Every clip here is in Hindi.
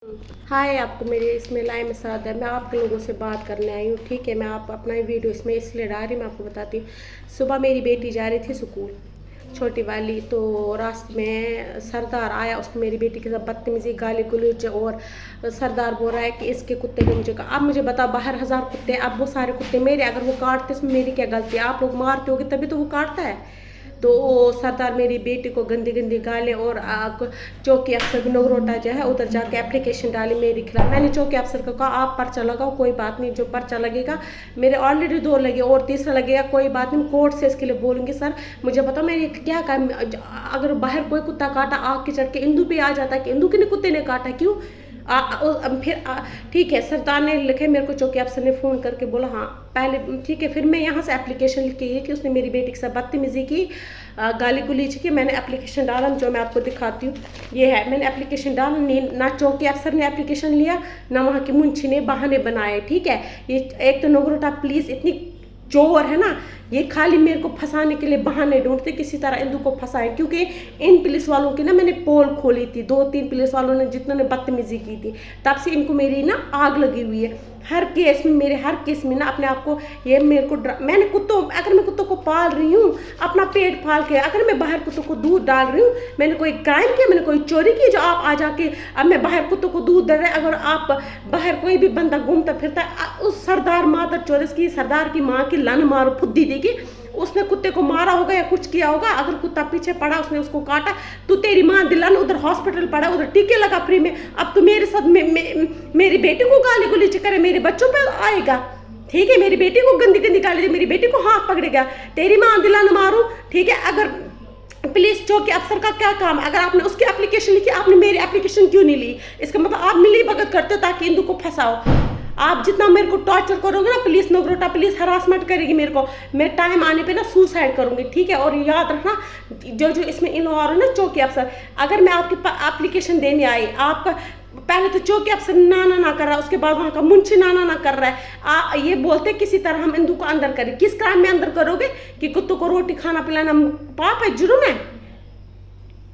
हाय, आपको मेरे इसमें लाइव में साथ है। मैं आप लोगों से बात करने आई हूँ, ठीक है। मैं आप अपना वीडियो इसमें इसलिए डाल रही हूँ, मैं आपको बताती हूँ। सुबह मेरी बेटी जा रही थी स्कूल, छोटी वाली, तो रास्ते में सरदार आया। उसने मेरी बेटी के साथ बदतमीजी, गाली गलौज, और सरदार बोल रहा है कि इसके कुत्ते ने मुझे कहा। अब मुझे बताओ, बाहर 1000 कुत्ते, अब वो सारे कुत्ते मेरे, अगर वो काटते इसमें मेरी क्या गलती है? आप लोग मारते होगे तभी तो वो काटता है। तो सरदार मेरी बेटी को गंदी गंदी गालें, और चौकी अफसर नगरोटा जो है उधर जाके एप्लीकेशन डाली मेरे खिलाफ। मैंने चौकी अफसर को कहा आप पर्चा लगाओ, कोई बात नहीं, जो पर्चा लगेगा, मेरे ऑलरेडी 2 लगे और तीसरा लगेगा, कोई बात नहीं, कोर्ट से इसके लिए बोलूँगी। सर मुझे बताओ मैंने क्या काम, अगर बाहर कोई कुत्ता काटा, आग के चढ़ के इंदू पे आ जाता है कि इंदू के कुत्ते ने काटा, क्यों? फिर ठीक है, सरदार ने लिखे मेरे को, चौकी अफसर ने फ़ोन करके बोला हाँ पहले ठीक है। फिर मैं यहाँ से एप्लीकेशन लिख के ये कि उसने मेरी बेटी के साथ बदतमीजी की, गाली गुलीज की। मैंने एप्लीकेशन डाला, जो मैं आपको दिखाती हूँ, ये है। मैंने एप्लीकेशन डाला, ना चौकी अफसर ने एप्लीकेशन लिया, ना वहाँ की मुंशी ने, बहाने बनाए, ठीक है। ये एक तो नगरोटा पुलिस इतनी चोर है ना, ये खाली मेरे को फंसाने के लिए बहाने ढूंढते, किसी तरह इंदू को फंसाए। क्योंकि इन पुलिस वालों की ना मैंने पोल खोली थी, 2-3 पुलिस वालों ने जितनों ने बदतमीजी की थी, तब से इनको मेरी ना आग लगी हुई है। हर केस में, मेरे हर केस में ना अपने आप को ये मेरे को मैंने कुत्तों, अगर मैं कुत्तों को पाल रही हूँ अपना पेट पाल के, अगर मैं बाहर कुत्तों को दूध डाल रही हूँ, मैंने कोई क्राइम किया, मैंने कोई चोरी की जो आप आ जाके अब मैं बाहर कुत्तों को दूध दे रहे? अगर आप बाहर कोई भी बंदा घूमता फिरता, उस सरदार मादर चौरस की, सरदार की माँ की लन मारो फुद्दी देगी, उसने कुत्ते को मारा होगा या कुछ किया होगा। अगर कुत्ता पीछे पड़ा, उसने उसको काटा, तो तेरी माँ दिलान उधर हॉस्पिटल पड़ा, उधर टीके लगा फ्री में। अब तो मेरे साथ मेरी बेटी को गाली गुलीज करे, मेरे बच्चों पे आएगा, ठीक है। मेरी बेटी को गंदी गंदी गाली दे, मेरी बेटी को हाथ पकड़ेगा, तेरी माँ दिलान मारू, ठीक है। अगर पुलिस चौकी अफसर का क्या काम है? अगर आपने उसकी एप्लीकेशन लिखी, आपने मेरी एप्लीकेशन क्यों नहीं ली? इसका मतलब आप मिली भगत करते हो ताकि इंदू को फंसाओ। आप जितना मेरे को टॉर्चर करोगे ना, पुलिस नगरोटा पुलिस हरासमेंट करेगी मेरे को, मैं टाइम आने पे ना सुसाइड करूंगी, ठीक है। और याद रखना, जो इसमें इन्वॉल्व है ना चौकी अफसर, अगर मैं आपकी एप्लीकेशन देने आई, आपका पहले तो चौकी अफसर ना कर रहा है, उसके बाद वहाँ का मुंशी ना कर रहा है, ये बोलते किसी तरह हम इंदू को अंदर करें। किस क्राइम में अंदर करोगे कि कुत्तों को रोटी खाना पिलाना पाप है, जुर्म है?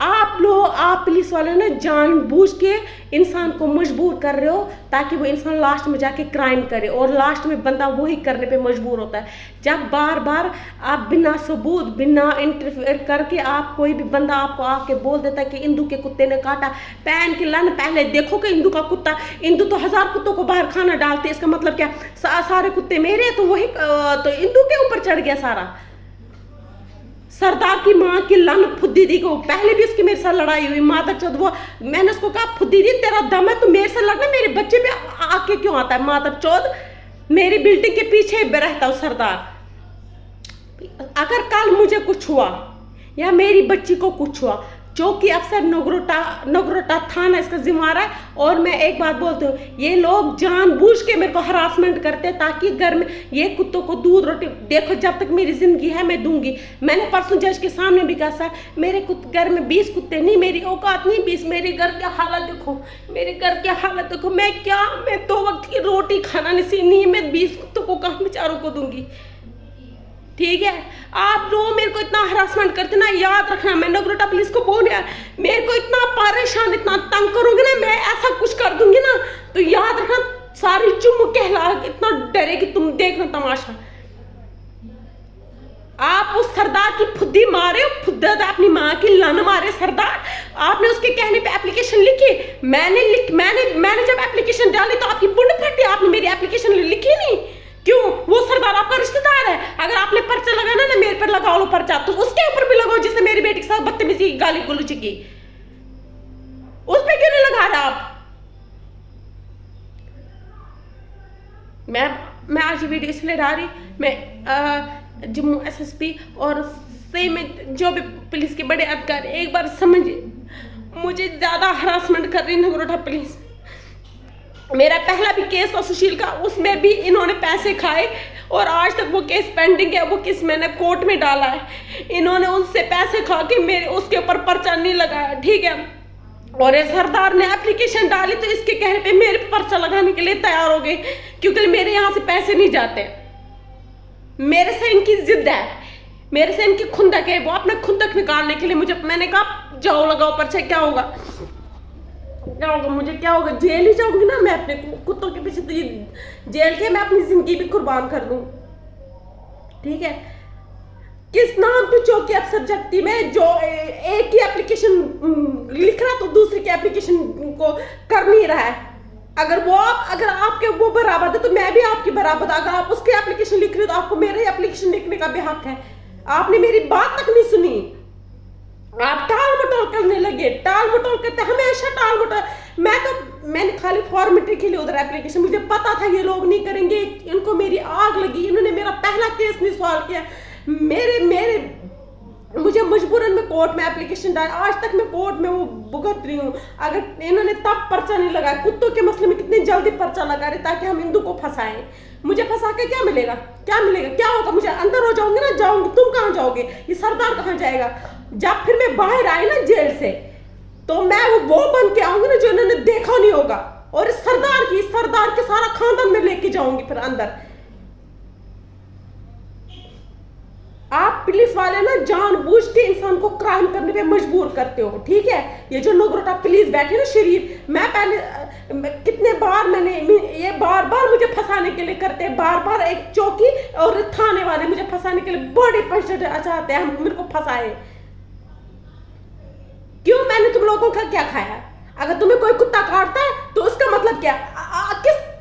आप पुलिस वाले ना जानबूझ के इंसान को मजबूर कर रहे हो ताकि वो इंसान लास्ट में जाके क्राइम करे, और लास्ट में बंदा वही करने पे मजबूर होता है। जब बार बार आप बिना सबूत, बिना इंटरफेयर करके, आप कोई भी बंदा आपको आके बोल देता है कि इंदू के कुत्ते ने काटा, पैन के लन पहले देखो कि इंदू का कुत्ता, इंदू तो 1000 कुत्तों को बाहर खाना डालते, इसका मतलब क्या सारे कुत्ते मेरे? तो वही तो इंदू के ऊपर चढ़ गया सारा। सरदार की माँ की लन फुद्दी दी को, पहले भी उसकी मेरे साथ लड़ाई हुई, माता चौथ। वो मैंने उसको कहा फुद्दी दी तेरा दम है तो मेरे से लड़ना, मेरे बच्चे पे आके क्यों आता है? माता चौथ, मेरी बिल्डिंग के पीछे रहता हूँ सरदार। अगर कल मुझे कुछ हुआ या मेरी बच्ची को कुछ हुआ, चौकी अफसर नगरोटा थाना इसका जिम्मेदार है। और मैं एक बात बोलती हूँ, ये लोग जानबूझ के मेरे को हरासमेंट करते हैं ताकि घर में ये कुत्तों को दूध रोटी, देखो जब तक मेरी जिंदगी है मैं दूंगी। मैंने परसों जज के सामने भी कहा, सर मेरे घर में 20 कुत्ते नहीं, मेरी औकात नहीं 20, मेरे घर की हालत देखो, मेरे घर की हालत देखो, मैं 2 वक्त की रोटी खाना नसीब नहीं है, मैं 20 कुत्तों को कहाँ बेचारों को दूंगी, ठीक है। आप लोग मेरे को इतना हरासमेंट करते ना, याद रखना, मैं नगरोटा पुलिस को बोल रहा, मेरे को इतना परेशान, इतना तंग करोगे ना, मैं ऐसा कुछ कर दूंगी ना, तो याद रखना सारी चुम कहला इतना डरेगी, तुम देखना तमाशा। आप उस सरदार की फुद्दी मारे, फुद्दा अपनी माँ की लन मारे सरदार। आपने उसके कहने पे एप्लीकेशन लिखी, मैंने जब एप्लीकेशन डाली तो आपकी बुंड फटी, आपने मेरी एप्लीकेशन लिखी नहीं, क्यों? वो सरदार आपका रिश्तेदार है। अगर आपने पर्चा लगाना ना, मेरे पर लगाओ लो पर्चा, तो उसके ऊपर भी लगाओ जिसने मेरी बेटी के साथ बदतमीजी गाली गलौज की, उस पर क्यों नहीं लगा रहे आप? मैं आज वीडियो इसलिए डाल रही, मैं जम्मू एसएसपी और सही में जो भी पुलिस के बड़े अधिकारी, एक बार समझिए, मुझे ज्यादा हरासमेंट कर रही नगरोटा पुलिस। मेरा पहला भी केस था सुशील का, उसमें भी इन्होंने पैसे खाए और आज तक वो केस पेंडिंग है। वो केस मैंने कोर्ट में डाला है, इन्होंने उनसे पैसे खा के मेरे उसके ऊपर पर्चा नहीं लगाया, ठीक है। और ये सरदार ने एप्लीकेशन डाली तो इसके कहने पे मेरे पर्चा लगाने के लिए तैयार हो गए, क्योंकि मेरे यहाँ से पैसे नहीं जाते, मेरे से इनकी जिद है, मेरे से इनकी खुंदक है, वो अपने खुंदक निकालने के लिए मुझे, मैंने कहा जाओ लगाओ पर्चा, क्या होगा? क्या होगा मुझे, क्या होगा, जेल ही जाऊंगी ना मैं अपने कुत्तों के पीछे, तो ये जेल के मैं अपनी जिंदगी भी कुर्बान कर दूं। ठीक है, किस नाम की चौकी अफसर जगती में जो एक ही एप्लीकेशन लिख रहा तो दूसरे की एप्लीकेशन को कर नहीं रहा है। अगर आपके वो बराबर है तो मैं भी आपकी बराबर, अगर आप उसकी एप्लीकेशन लिख रहे हो तो आपको मेरे एप्लीकेशन लिखने का भी हक है। आपने मेरी बात तक नहीं सुनी, आप टाल मटोल करने लगे, टाल मटोल करते हमेशा टाल मटोल। मैंने खाली फॉर्मेलिटी के लिए उधर एप्लीकेशन, मुझे पता था ये लोग नहीं करेंगे, इनको मेरी आग लगी, इन्होंने मेरा पहला केस नहीं सॉल्व किया, मुझे मजबूरन में कोर्ट में एप्लीकेशन डाल, आज तक मैं कोर्ट में वो भुगत रही हूँ। अगर इन्होंने तब पर्चा नहीं लगाया, कुत्तों के मसले में कितनी जल्दी पर्चा लगा रहे ताकि हम हिंदू को फंसाएं। मुझे फंसा के क्या मिलेगा, क्या मिलेगा, क्या होगा, मुझे अंदर हो जाऊंगी ना, जाऊंगी, तुम कहाँ जाओगे, ये सरदार कहाँ जाएगा। जब फिर मैं बाहर आई ना जेल से तो मैं वो बन के आऊंगी ना जो इन्होंने देखा नहीं होगा, और सरदार के सारा खानदान में लेके जाऊंगी फिर अंदर। आप पुलिस वाले ना जानबूझ के इंसान को क्राइम करने पे मजबूर करते हो। ठीक है, ये जो नगरोटा पुलिस बैठे ना शरीफ, मैं पहले कितने बार ये बार मुझे फंसाने के लिए करते हैं, बार एक चौकी और थाने वाले मुझे फंसाने के लिए बड़े पैसे चाहते हैं, हम मेरे को फंसाए। क्यों, मैंने तुम लोगों का क्या खाया? अगर तुम्हें कोई कुत्ता काटता है तो उसका मतलब क्या,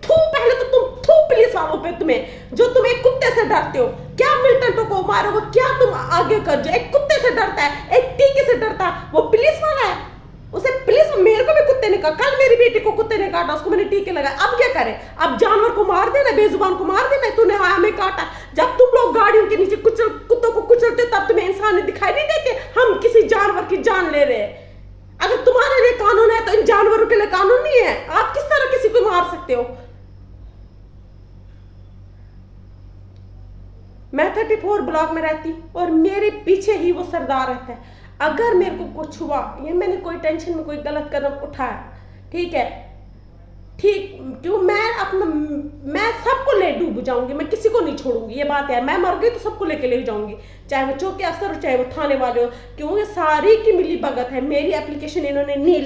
पहले तो तुम पुलिस वालों पे, तुम एक कुत्ते से डरते हो, क्या मिल्टन को मारोगे, क्या तुम आगे कर जो एक कुत्ते से डरता है, एक टीके से डरता है, वो पुलिस वाला है, उसे पुलिस, मेरे को भी कुत्ते ने काटा, कल मेरी बेटी को कुत्ते ने काटा, उसको मैंने टीके लगाए, अब क्या करे, अब जानवर को मार देना, बेजुबान को मार देना, तूने हमें काटा। जब तुम लोग गाड़ियों के नीचे कुत्तों को कुचलते तब तुम्हें इंसान दिखाई नहीं देते, हम किसी जानवर की जान ले रहे हैं। अगर तुम्हारे लिए कानून है तो इन जानवरों के लिए कानून नहीं है। आप किस तरह किसी को मार सकते हो? मैं 34 ब्लॉक में रहती और मेरे पीछे ही वो सरदार रहता है। अगर मेरे को कुछ हुआ या मैंने कोई टेंशन में कोई गलत कदम उठाया, ठीक है, ठीक, क्यों, मैं सबको ले डूब जाऊंगी, मैं किसी को नहीं छोड़ूंगी, ये बात है। मैं मर गई तो सबको लेके ले जाऊंगी, चाहे वो चौकी अफसर हो चाहे वो थाने वाले हो, क्यों, ये सारी की मिली भगत है। मेरी एप्लीकेशन इन्होंने नहीं,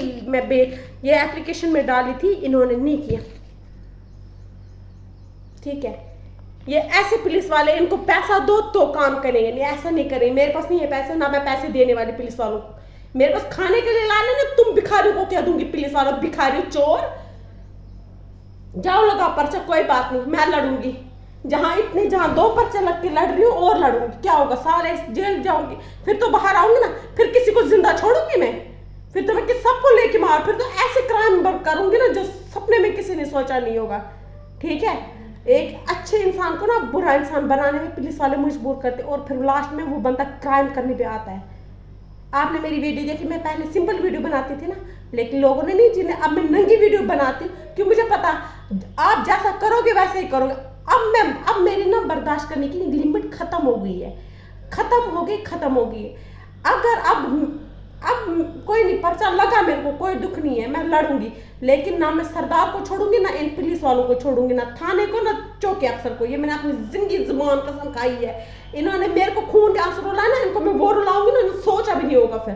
ये एप्लीकेशन में डाली थी, इन्होंने नहीं किया। ठीक है, ये ऐसे पुलिस वाले, इनको पैसा दो तो काम करेंगे, नहीं ऐसा नहीं करेंगे। मेरे पास नहीं है पैसे, ना मैं पैसे देने वाले पुलिस वालों को, मेरे पास खाने के लिए लाने ना, तुम भिखारियों को क्या दूंगी, पुलिस वालों, भिखारी, चोर, जाओ लगा पर्चा, कोई बात नहीं, मैं लड़ूंगी, जहां 2 पर्चे लग के लड़ रही हूँ और लड़ूंगी, क्या होगा, सारे जेल जाऊंगी, फिर तो बाहर आऊंगी ना, फिर किसी को जिंदा छोड़ूंगी मैं, फिर तो मैं सबको लेके मार, फिर तो ऐसे क्राइम करूंगी ना जो सपने में किसी ने सोचा नहीं होगा। ठीक है, एक अच्छे इंसान को ना बुरा इंसान बनाने में पुलिस वाले मजबूर करते और फिर लास्ट में वो बंदा क्राइम करने पे आता है। आपने मेरी वीडियो देखी, मैं पहले सिंपल वीडियो बनाती थी ना, लेकिन लोगों ने नहीं, जिन्हें अब मैं नंगी वीडियो बनाती हूँ, क्यों, मुझे पता आप जैसा करोगे वैसे ही करोगे। अब मेरी ना बर्दाश्त करने की लिमिट खत्म हो गई है, खत्म हो गई। अगर अब कोई नहीं, पर्चा लगा, मेरे को कोई दुख नहीं है, मैं लड़ूंगी, लेकिन ना मैं सरदार को छोड़ूंगी, ना इन पुलिस वालों को छोड़ूंगी, ना थाने को, ना चौकी अफसर को। ये मैंने अपनी जिंदगी जुबान कसम खाई है। इन्होंने मेरे को खून के आंसू रुलाए ना, इनको मैं वो रुलाऊंगी ना, सोचा भी नहीं होगा। फिर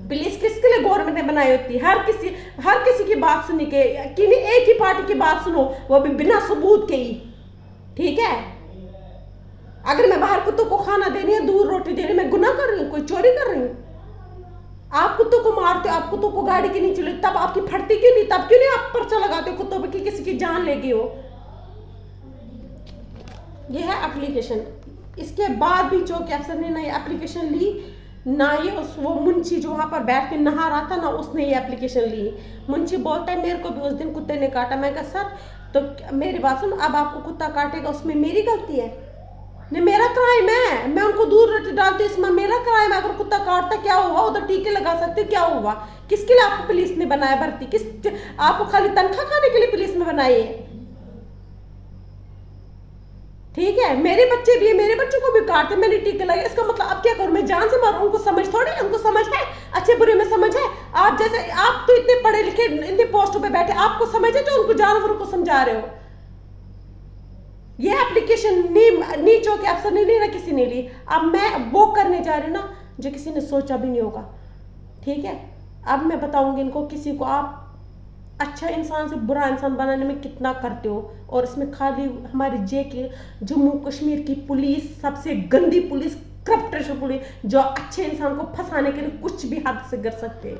पुलिस किसके लिए गवर्नमेंट ने बनाई होती है? हर किसी की बात सुनी के, एक ही पार्टी की बात सुनो, वो भी बिना सबूत के ही। ठीक है, अगर मैं बाहर कुत्तों को खाना देनी है, दूध रोटी देनी, मैं गुनाह कर रही हूँ, कोई चोरी कर रही हूँ? आप कुत्तों को मारते हो, आप कुत्तों को गाड़ी के नीचे ले, तब आपकी फटती क्यों नहीं, तब क्यों नहीं आप पर्चा लगाते हो कुत्तों पे कि किसी की जान लेगी हो? ये है एप्लीकेशन। इसके बाद भी चौकी अफसर ने ना ये एप्लीकेशन ली, ना ये वो मुंशी जो वहां पर बैठ के नहा रहा था ना, उसने ये एप्लीकेशन ली। मुंशी बोलता है मेरे को भी उस दिन कुत्ते ने काटा। मैं कहा सर, तो मेरी बात सुन, अब आपको कुत्ता काटेगा उसमें मेरी गलती है? नहीं, मेरा क्राइम है, मैं उनको दूध रोटी डालती, इसमें मेरा क्राइम है। अगर कुत्ता काटता क्या हुआ, उधर टीके लगा सकते, क्या हुआ? किसके लिए आपको पुलिस ने बनाया भर्ती? आपको खाली तनख्वाह खाने के लिए पुलिस में बनाई है? ठीक है, मेरे बच्चे भी है, मेरे बच्चों को भी काटते, मैंने टीके लगे, इसका मतलब अब क्या करूं, मैं जान से मारूं? उनको समझ थोड़ी, उनको समझ है, अच्छे बुरे में समझ है। आप जैसे, आप तो इतने पढ़े लिखे, इतने पोस्टों पे बैठे, आपको समझ है जो उनको जानवरों को समझा रहे हो? ये एप्लीकेशन नी चौकी अफसर ने ली ना, किसी ने ली। अब मैं वो करने जा रही हूँ ना जो किसी ने सोचा भी नहीं होगा। ठीक है, अब मैं बताऊंगी इनको किसी को आप अच्छा इंसान से बुरा इंसान बनाने में कितना करते हो। और इसमें खाली हमारे जम्मू कश्मीर की पुलिस सबसे गंदी पुलिस, करप्टेड पुलिस, जो अच्छे इंसान को फंसाने के लिए कुछ भी हद से कर सकते हैं।